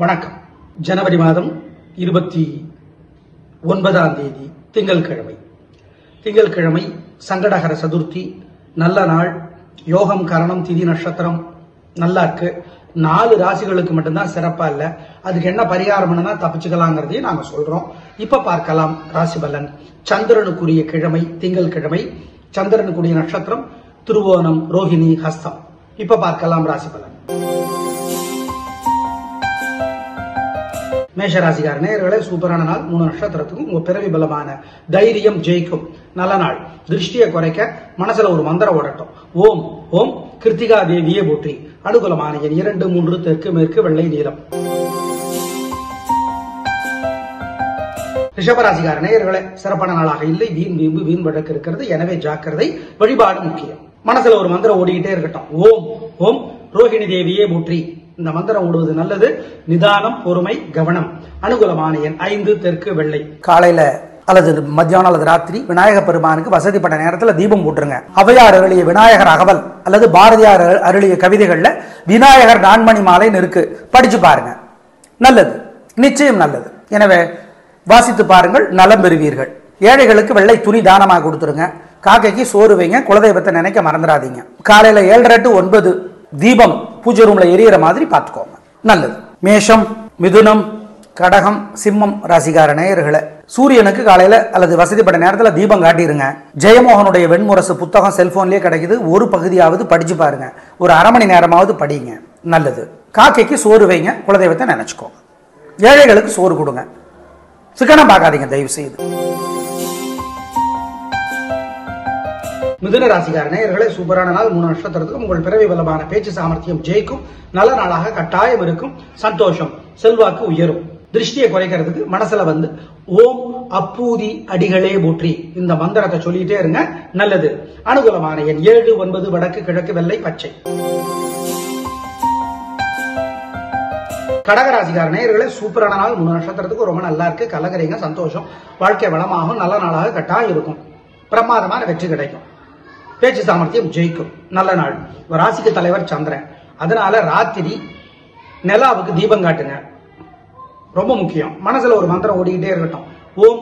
வணக்கம். ஜனவரி மாதம் 29ஆம் தேதி திங்கள்கிழமை சங்கடஹர சதுர்த்தி. நல்ல நாள். யோகம், கரணம், திதி, நட்சத்திரம் நல்லா இருக்கு. 4 ராசிகளுக்கு மட்டும்தான் சிறப்பா இல்ல. அதுக்கு என்ன பரிகாரம்னா தப்பிச்சுக்கலாங்கிறதையும் நாங்க சொல்றோம். இப்ப பார்க்கலாம் ராசி பலன். சந்திரனுக்குரிய கிழமை திங்கள்கிழமை. சந்திரனுக்குரிய நட்சத்திரம் திருவோணம், ரோஹிணி, ஹஸ்தம். இப்ப பார்க்கலாம் ராசி பலன். மேஷராசிக்கார நேயர்களே, சூப்பரான நாள். 3 நட்சத்திரத்துக்கும் உங்க பிறவி பலமான தைரியம் ஜெயிக்கும். நல்ல நாள். திருஷ்டியை குறைக்க மனசுல ஒரு மந்திரம் ஓடட்டும். ஓம் ஓம் கிருத்திகா தேவியே போற்றி. அனுகூலமான எண் 2, 3, தெற்கு, மேற்கு, வெள்ளை, நீலம். ரிஷபராசிக்கார நேயர்களே, சிறப்பான நாளாக இல்லை. வீண் வீம்பு, வீண் வழக்கு இருக்கிறது. எனவே ஜாக்கிரதை. வழிபாடு முக்கியம். மனசுல ஒரு மந்திரம் ஓடிக்கிட்டே இருக்கட்டும். ஓம் ஓம் ரோஹிணி தேவியே போற்றி. இந்த மந்திரம் ஓடுவது நல்லது. நிதானம், பொறுமை, கவனம். அனுகூலமான எண் 5, தெற்கு, வெள்ளை. காலையில அல்லது மத்தியானம் அல்லது ராத்திரி விநாயக பெருமானுக்கு வசதிப்பட்ட நேரத்தில் தீபம் போட்டுருங்க. ஔவையார் அருளிய விநாயகர் அகவல் அல்லது பாரதியார் அருளிய கவிதைகள்ல விநாயகர் நான்மணி மாலைன்னு இருக்கு. படிச்சு பாருங்க. நல்லது, நிச்சயம் நல்லது. எனவே வாசித்து பாருங்கள், நலம் பெறுவீர்கள். ஏழைகளுக்கு வெள்ளை துணி தானமாக கொடுத்துருங்க. காக்கைக்கு சோறு வைங்க. குலதெய்வத்தை நினைக்க மறந்துடாதீங்க. காலையில 7:30 to 9 தீபம் பூஜை ரூம்ல எரியற மாதிரி பார்த்துக்கோங்க. நல்லது. மேஷம், மிதுனம், கடகம், சிம்மம் ராசிக்கார நேயர்களே, சூரியனுக்கு காலையில அல்லது வசதிப்பட்ட நேரத்தில் தீபம் காட்டிருங்க. ஜெயமோகனுடைய வெண்முரசு புத்தகம் செல்போன்லயே கிடைக்குது. ஒரு பகுதியாவது படிச்சு பாருங்க. ஒரு அரை மணி நேரமாவது படிங்க. நல்லது. காக்கைக்கு சோறு வைங்க. குலதெய்வத்தை நினைச்சுக்கோங்க. ஏழைகளுக்கு சோறு கொடுங்க. சிக்கனம் பார்க்காதீங்க தயவு செய்து. மிதுன ராசிக்கார நேயர்களே, சூப்பரான நாள். 3 நட்சத்திரத்துக்கும் உங்கள் பிறவி பலமான பேச்சு சாமர்த்தியம் ஜெயிக்கும். நல்ல நாளாக கட்டாயம் இருக்கும். சந்தோஷம், செல்வாக்கு உயரும். திருஷ்டியை குறைக்கிறதுக்கு மனசுல ஓம் அப்பூதி அடிகளே போற்றி இந்த மந்திரத்தை சொல்லிட்டே இருங்க. நல்லது. அனுகூலமான எண் 7, 9, வடக்கு, கிழக்கு, வெள்ளை, பச்சை. கடகராசிக்கார நேயர்களே, சூப்பரான நாள். 3 நட்சத்திரத்துக்கு ரொம்ப நல்லா இருக்கு. கலகரைங்க. சந்தோஷம். வாழ்க்கை வளமாகும். நல்ல நாளாக கட்டாயம் இருக்கும். பிரமாதமான வெற்றி கிடைக்கும். பேச்சு சாமர்த்தியம் ஜெயிக்கும். நல்ல நாள். ராசிக்கு தலைவர் சந்திரன். அதனால ராத்திரி நிலாவுக்கு தீபம் காட்டுங்க. ரொம்ப முக்கியம். மனசுல ஒரு மந்திரம் ஓடிக்கிட்டே இருக்கட்டும். ஓம்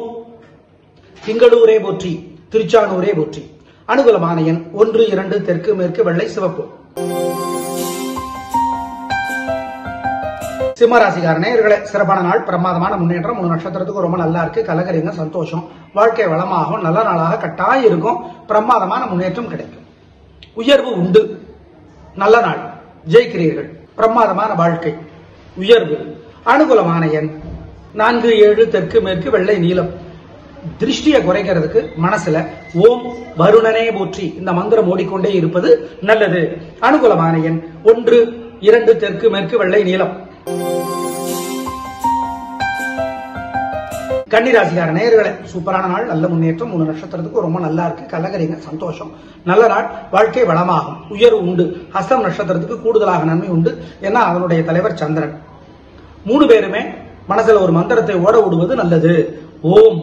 திங்களூரே போற்றி, திருச்சானூரே போற்றி. அனுகூலமான எண் 1, 2, தெற்கு, மேற்கு, வெள்ளை, சிவப்பு. சிம்மராசிக்கார நேயர்களே, சிறப்பான நாள். பிரமாதமான முன்னேற்றம். 3 நட்சத்திரத்துக்கு ரொம்ப நல்லா இருக்கு. கலகரிங்க. சந்தோஷம். வாழ்க்கை வளமாகும். நல்ல நாளாக கட்டாயம் இருக்கும். பிரமாதமான முன்னேற்றம் கிடைக்கும். உயர்வு உண்டு. நல்ல நாள். ஜெயிக்கிறீர்கள். பிரமாதமான வாழ்க்கை. உயர்வு. அனுகூலமான எண் 4, 7, தெற்கு, மேற்கு, வெள்ளை, நீலம். திருஷ்டியை குறைக்கிறதுக்கு மனசுல ஓம் வருணனே போற்றி இந்த மந்திரம் ஓடிக்கொண்டே இருப்பது நல்லது. அனுகூலமான எண் 1, 2, தெற்கு, மேற்கு, வெள்ளை, நீலம். கன்னிராசிக்கார நேயர்களே, சூப்பரான நாள். நல்ல முன்னேற்றம். 3 நட்சத்திரத்துக்கு ரொம்ப நல்லா இருக்கு. கலகரிங்க. சந்தோஷம். நல்ல நாள். வாழ்க்கை வளமாகும். உயர்வு உண்டு. ஹஸ்தம் நட்சத்திரத்துக்கு கூடுதலாக நன்மை உண்டு. ஏன்னா அதனுடைய தலைவர் சந்திரன். 3 பேருமே மனசுல ஒரு மந்திரத்தை ஓட விடுவது நல்லது. ஓம்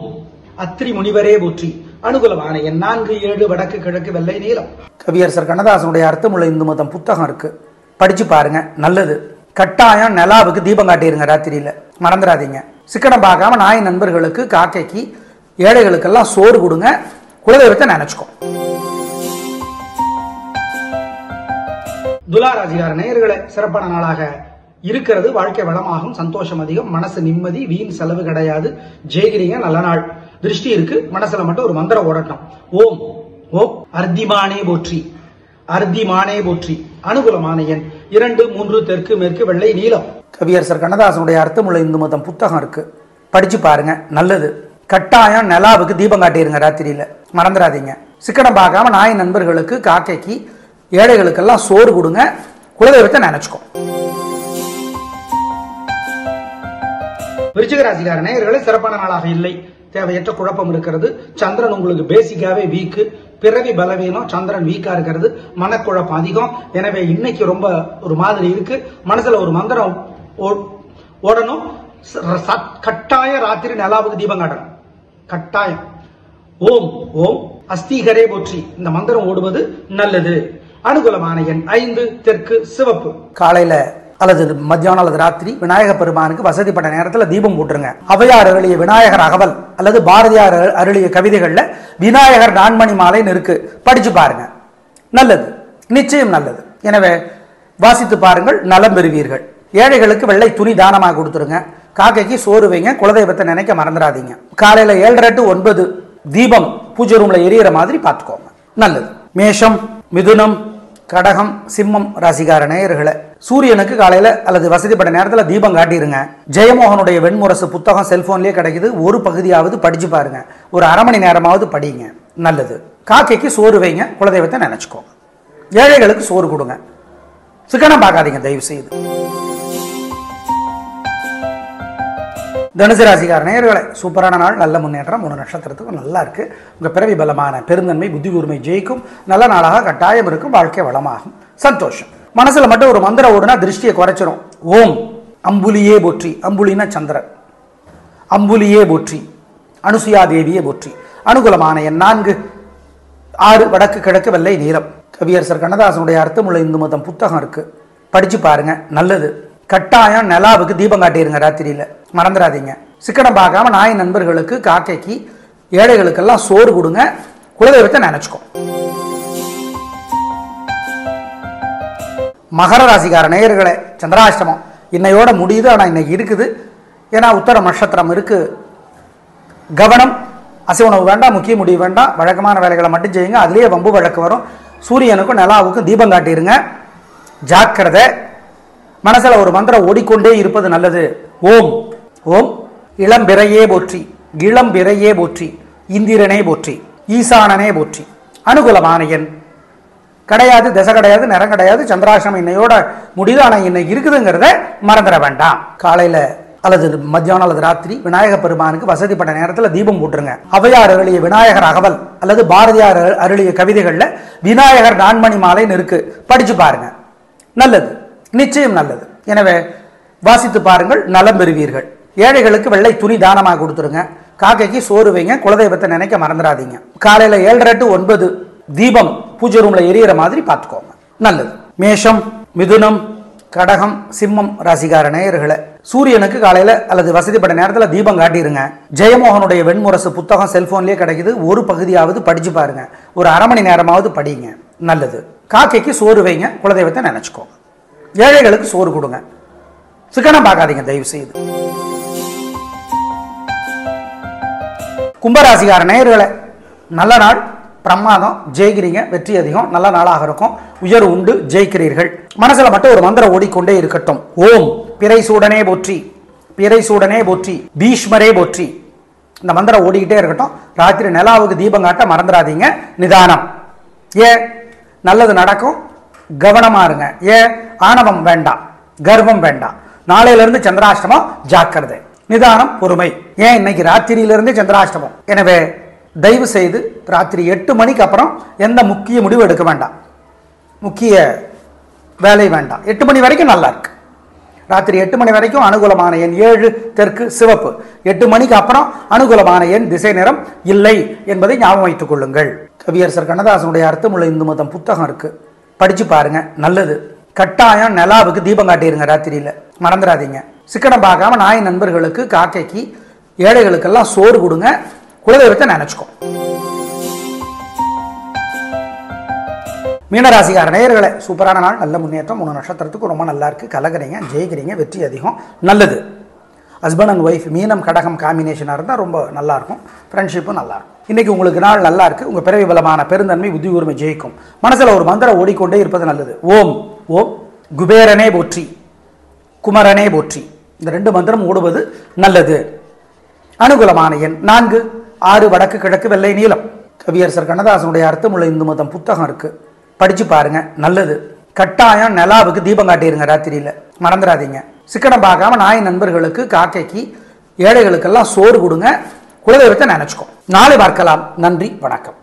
அத்ரி முனிவரே போற்றி. அனுகூலமான எண் 4, 7, வடக்கு, கிழக்கு, வெள்ளை, நீலம். கவியரசர் கண்ணதாசனுடைய அர்த்தமுள்ள இந்து மதம் புத்தகம் இருக்கு. படிச்சு பாருங்க. நல்லது. கட்டாயம் நிலாவுக்கு தீபம் காட்டிருங்க. ராத்திரியில மறந்துடாதீங்க. சிக்கனம் பார்க்காம நாய் நண்பர்களுக்கு, காக்கைக்கு, ஏழைகளுக்கெல்லாம் சோறு கொடுங்க. குலதெய்வத்தை நினைச்சுக்கோ. துலாராசிக்கார நேயர்களே, சிறப்பான நாளாக இருக்கிறது. வாழ்க்கை வளமாகும். சந்தோஷம் அதிகம். மனசு நிம்மதி. வீண் செலவு கிடையாது. ஜெயிக்கிறீங்க. நல்ல நாள். திருஷ்டி இருக்கு. மனசுல மட்டும் ஒரு மந்திரம் ஓடட்டும். ஓம் ஓம் அர்த்திமானே போற்றி, அர்த்திமானே போற்றி. அனுகூலமான எண் 2, 3, தெற்கு, மேற்கு, வெள்ளை, நீலம். கவியரசர் கண்ணதாசனுடைய அர்த்தமுள்ள இந்து மதம் புத்தகம் இருக்கு. படிச்சு பாருங்க. நல்லது. கட்டாயம் நிலாவுக்கு தீபம் காட்டிருங்க. ராத்திரியில மறந்துடாதீங்க. சிக்கனம் பார்க்காம நாய் நண்பர்களுக்கு, காக்கைக்கு, ஏழைகளுக்கெல்லாம் சோறு கொடுங்க. குலதெய்வத்தை நினைச்சுக்கோ. விருச்சிக ராசிக்கார நேயர்களே, சிறப்பான நாளாக இல்லை. தேவையற்ற குழப்பம் இருக்கிறது. சந்திரன் உங்களுக்கு பேசிக்காவே வீக்கு. பிறவி பலவீனம். சந்திரன் வீக்கா இருக்கிறது. மனக்குழப்பம் அதிகம். எனவே இன்னைக்கு ரொம்ப ஒரு மாதிரி இருக்கு. மனசுல ஒரு மந்திரம் ஓடணும். கட்டாயம் ராத்திரி நிலாவுக்கு தீபம் காட்டணும். கட்டாயம். ஓம் ஓம் அஸ்தீகரே போற்றி இந்த மந்திரம் ஓடுவது நல்லது. அனுகூலமான எண் 5, தெற்கு, சிவப்பு. காலையில அல்லது மத்தியானம் அல்லது ராத்திரி விநாயக பெருமானுக்கு வசதிப்பட்ட நேரத்தில் தீபம் போட்டுருங்க. ஔவையார் அருளிய விநாயகர் அகவல் அல்லது பாரதியார் அருளிய கவிதைகள்ல விநாயகர் நான்மணி மாலைன்னு இருக்கு, படிச்சு பாருங்க, நல்லது, நிச்சயம் நல்லது. எனவே வாசித்து பாருங்கள், நலம் பெறுவீர்கள். ஏழைகளுக்கு வெள்ளை துணி தானமாக கொடுத்துருங்க. காக்கைக்கு சோறு வைங்க, குலதெய்வத்தை நினைக்க மறந்துடாதீங்க. காலையில 7:30 to 9 தீபம் பூஜை ரூம்ல எரியற மாதிரி பார்த்துக்கோங்க, நல்லது. மேஷம், மிதுனம், கடகம், சிம்மம் ராசிக்கார நேயர்களே, சூரியனுக்கு காலையில அல்லது வசதிப்பட்ட நேரத்தில் தீபம் காட்டிருங்க. ஜெயமோகனுடைய வெண்முரசு புத்தகம் செல்போன்லயே கிடைக்குது, ஒரு பகுதியாவது படிச்சு பாருங்க, ஒரு அரை மணி நேரமாவது படிங்க, நல்லது. காக்கைக்கு சோறு வைங்க, குலதெய்வத்தை நினைச்சுக்கோங்க. ஏழைகளுக்கு சோறு கொடுங்க, சிக்கனம் பார்க்காதீங்க தயவு செய்து. தனுசு ராசிக்கார நேயர்களே, சூப்பரான நாள், நல்ல முன்னேற்றம், 3 நட்சத்திரத்துக்கும் நல்லா இருக்கு. உங்க பிறவி பலமான பெருந்தன்மை புத்தி கூர்மை ஜெயிக்கும், நல்ல நாளாக கட்டாயம் இருக்கும், வாழ்க்கை வளமாகும், சந்தோஷம். மனசுல மட்டும் ஒரு மந்திரம் ஓடுனா திருஷ்டியை குறைச்சிரும். ஓம் அம்புலியே போற்றி, அம்புலினா சந்திரன், அம்புலியே போற்றி, அனுசுயா தேவியே போற்றி. அனுகூலமான எண் 4, 6 வடக்கு கிழக்கு வெள்ளை நீலம். கவியரசர் கண்ணதாசனுடைய அர்த்தமுள்ள இந்து மதம் புத்தகம் இருக்கு, படிச்சு பாருங்க, நல்லது. கட்டாயம் நிலாவுக்கு தீபம் காட்டிடுங்க, ராத்திரியில மறந்துடாதீங்க. சிக்கனம் பார்க்காம நாய் நண்பர்களுக்கு, காக்கைக்கு, ஏழைகளுக்கெல்லாம் சோறு கொடுங்க, குலதெய்வத்தை நினைச்சுக்கோ. மகர ராசிக்கார நேயர்களே, சந்திராஷ்டமம் இன்னையோட முடியுது, ஆனா இன்னைக்கு இருக்குது. ஏன்னா உத்தர நட்சத்திரம் இருக்கு. கவனம், அசைவுணவு வேண்டாம், முக்கிய முடிவு வேண்டாம், வழக்கமான வேலைகளை மட்டும் செய்யுங்க, அதுலேயே வம்பு வழக்கு வரும். சூரியனுக்கும் நிலாவுக்கும் தீபம் காட்டிருங்க, ஜாக்கிரதை. மனசுல ஒரு மந்திரம் ஓடிக்கொண்டே இருப்பது நல்லது. ஓம் ஓம் இளம்பிறையே போற்றி, இளம்பிறையே போற்றி, இந்திரனே போற்றி, ஈசானனே போற்றி. அனுகூலமான எண் கிடையாது, திசை கிடையாது, நிறம் கிடையாது, சந்திராஷ்டமம் இன்னையோட முடியுது, ஆனா இன்னைக்கு இருக்குதுங்கிறத மறந்துட வேண்டாம். காலையில அல்லது மத்தியானம் அல்லது ராத்திரி விநாயக பெருமானுக்கு வசதிப்பட்ட நேரத்தில் தீபம் போட்டுருங்க. ஔவையார் அருளிய விநாயகர் அகவல் அல்லது பாரதியார் அருளிய கவிதைகள்ல விநாயகர் நான்மணி மாலைன்னு இருக்கு, படிச்சு பாருங்க, நல்லது, நிச்சயம் நல்லது. எனவே வாசித்து பாருங்கள், நலம் பெறுவீர்கள். ஏழைகளுக்கு வெள்ளை துணி தானமாக கொடுத்துருங்க. காக்கைக்கு சோறு வைங்க, குலதெய்வத்தை நினைக்க மறந்துடாதீங்க. காலையில 7:30 to 9 தீபம் பூஜை ரூம்ல எரியற மாதிரி பார்த்துக்கோங்க, நல்லது. மேஷம், மிதுனம், கடகம், சிம்மம் ராசிக்கார நேயர்களே, சூரியனுக்கு காலையில அல்லது வசதிப்பட்ட நேரத்தில் தீபம் காட்டிருங்க. ஜெயமோகனுடைய வெண்முரசு புத்தகம் செல்போன்லயே கிடைக்குது, ஒரு பகுதியாவது படிச்சு பாருங்க, ஒரு அரை மணி நேரமாவது படிங்க, நல்லது. காக்கைக்கு சோறு வைங்க, குலதெய்வத்தை நினைச்சுக்கோங்க. ஏழைகளுக்கு சோறு கொடுங்க, சிக்கனம் பார்க்காதீங்க தயவு செய்து. கும்பராசிக்கார நேயர்களே, நல்ல நாள், பிரமாதம், ஜெயிக்கிறீங்க, வெற்றி அதிகம், நல்ல நாளாக இருக்கும், உயர்வு உண்டு, ஜெயிக்கிறீர்கள். மனசுல மட்டும் ஒரு மந்திரம் ஓடிக்கொண்டே இருக்கட்டும். ஓம் பிறை சூடனே போற்றி, பிறை சூடனே போற்றி, பீஷ்மரே போற்றி. இந்த மந்திரம் ஓடிக்கிட்டே இருக்கட்டும். ராத்திரி நிலாவுக்கு தீபம் காட்ட மறந்துடாதீங்க, நிதானம். ஏன் நல்லது நடக்கும், கவனமா இருங்க. ஏன் ஆணவம் வேண்டாம், கர்வம் வேண்டாம். நாளையிலிருந்து சந்திராஷ்டமம், ஜாக்கிரதை, நிதானம், பொறுமை. ஏன் இன்னைக்கு ராத்திரியிலிருந்து சந்திராஷ்டமம். எனவே தயவு செய்து ராத்திரி 8 மணிக்கு அப்புறம் எந்த முக்கிய முடிவு எடுக்க வேண்டாம், முக்கிய வேலை வேண்டாம். 8 மணி வரைக்கும் நல்லா இருக்கு. ராத்திரி 8 மணி வரைக்கும் அனுகூலமான எண் 7 தெற்கு சிவப்பு. 8 மணிக்கு அப்புறம் அனுகூலமான எண் திசை நிறம் இல்லை என்பதை ஞாபகம் வைத்துக் கொள்ளுங்கள். கவியரசர் கண்ணதாசனுடைய அர்த்தமுள்ள இந்து மதம் புத்தகம் இருக்கு, படிச்சு பாருங்க, நல்லது. கட்டாயம் நிலாவுக்கு தீபம் காட்டிருங்க, ராத்திரியில மறந்துடாதீங்க. சிக்கனம் பார்க்காம நாய் நண்பர்களுக்கு, காக்கைக்கு, ஏழைகளுக்கெல்லாம் சோறு கொடுங்க, குலதெய்வத்தை நினைச்சுக்கோ. மீனராசிக்கார நேயர்களே, சூப்பரான நாள், நல்ல முன்னேற்றம், 3 நட்சத்திரத்துக்கு ரொம்ப நல்லா இருக்கு, கலக்கிறீங்க, ஜெயிக்கிறீங்க, வெற்றி அதிகம், நல்லது. ஹஸ்பண்ட் அண்ட் ஒய்ஃப் மீனம் கடகம் காம்பினேஷனாக இருந்தால் ரொம்ப நல்லா இருக்கும், ஃப்ரெண்ட்ஷிப்பும் நல்லா இருக்கும். இன்னைக்கு உங்களுக்கு நாள் நல்லா இருக்கு, உங்க பிறவி பலமான பெருந்தன்மை புத்தி கூர்மை ஜெயிக்கும். மனசுல ஒரு மந்திரம் ஓடிக்கொண்டே இருப்பது நல்லது. ஓம் ஓம் குபேரனே போற்றி, குமரனே போற்றி. இந்த 2 மந்திரம் ஓடுவது நல்லது. அனுகூலமான எண் 4, 6 வடக்கு கிழக்கு வெள்ளை நீலம். கவியரசர் கண்ணதாசனுடைய அர்த்தமுள்ள இந்து மதம் புத்தகம் இருக்கு, படிச்சு பாருங்க, நல்லது. கட்டாயம் நிலாவுக்கு தீபம் காட்டிருங்க, ராத்திரியில மறந்துடாதீங்க. சிக்கனம் பார்க்காம நாய் நண்பர்களுக்கு, காக்கைக்கு, ஏழைகளுக்கெல்லாம் சோறு கொடுங்க, குலதெய்வத்தை நினைச்சுக்கோ. நாளை பார்க்கலாம். நன்றி, வணக்கம்.